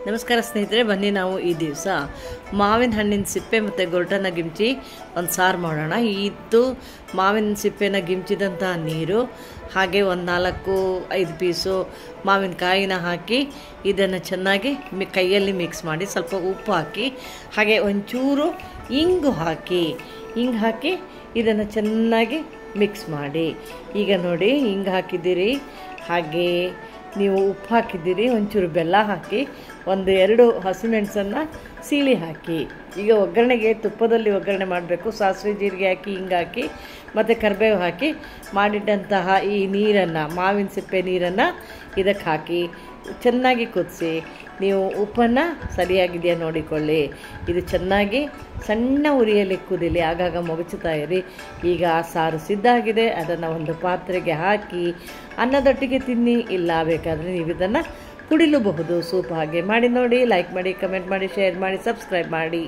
ನಮಸ್ಕಾರ ಸ್ನೇಹಿತರೆ, ಬನ್ನಿ ನಾವು ಈ ದಿವಸ ಮಾವಿನ ಹಣ್ಣಿನ ಸಿಪ್ಪೆ ಮತ್ತು ಗೊರಟನ್ನು ಗಿಮ್ಚಿ ಒಂದು ಸಾರು ಮಾಡೋಣ. ಇದು ಮಾವಿನ ಸಿಪ್ಪೆನ ಗಿಮ್ಚಿದಂಥ ನೀರು, ಹಾಗೆ ಒಂದು 4-5 ಪೀಸು ಮಾವಿನಕಾಯಿನ ಹಾಕಿ ಇದನ್ನು ಚೆನ್ನಾಗಿ ಕೈಯಲ್ಲಿ ಮಿಕ್ಸ್ ಮಾಡಿ, ಸ್ವಲ್ಪ ಉಪ್ಪು ಹಾಕಿ, ಹಾಗೆ ಒಂಚೂರು ಇಂಗು ಹಾಕಿ ಇದನ್ನು ಚೆನ್ನಾಗಿ ಮಿಕ್ಸ್ ಮಾಡಿ. ಈಗ ನೋಡಿ, ಇಂಗು ಹಾಕಿದ್ದೀರಿ, ಹಾಗೆ ನೀವು ಉಪ್ಪು ಹಾಕಿದ್ದೀರಿ, ಒಂಚೂರು ಬೆಲ್ಲ ಹಾಕಿ, 1-2 ಹಸಿಮೆಣಸನ್ನು ಸೀಳಿ ಹಾಕಿ. ಈಗ ಒಗ್ಗರಣೆಗೆ ತುಪ್ಪದಲ್ಲಿ ಒಗ್ಗರಣೆ ಮಾಡಬೇಕು. ಸಾಸಿವೆ ಜೀರಿಗೆ ಹಾಕಿ, ಹಿಂಗೆ ಹಾಕಿ, ಮತ್ತು ಕರಿಬೇವು ಹಾಕಿ ಮಾಡಿಟ್ಟಂತಹ ಈ ನೀರನ್ನು, ಮಾವಿನ ಸಿಪ್ಪೆ ನೀರನ್ನು ಇದಕ್ಕೆ ಹಾಕಿ ಚೆನ್ನಾಗಿ ಕುದಿಸಿ. ನೀವು ಉಪ್ಪನ್ನು ಸರಿಯಾಗಿದೆಯಾ ನೋಡಿಕೊಳ್ಳಿ. ಇದು ಚೆನ್ನಾಗಿ ಸಣ್ಣ ಉರಿಯಲ್ಲಿ ಕುದಿಲಿ, ಆಗಾಗ ಮಗುಚುತ್ತಾ ಇರಿ. ಈಗ ಸಾರು ಸಿದ್ಧ ಆಗಿದೆ. ಅದನ್ನು ಒಂದು ಪಾತ್ರೆಗೆ ಹಾಕಿ ಅನ್ನದೊಟ್ಟಿಗೆ ತಿನ್ನಿ, ಇಲ್ಲ ಬೇಕಾದರೆ ನೀವು ಇದನ್ನು ಕುಡಿಲೂಬಹುದು. ಸೂಪ್ ಹಾಗೆ ಮಾಡಿ ನೋಡಿ. ಲೈಕ್ ಮಾಡಿ, ಕಮೆಂಟ್ ಮಾಡಿ, ಶೇರ್ ಮಾಡಿ, ಸಬ್ಸ್ಕ್ರೈಬ್ ಮಾಡಿ.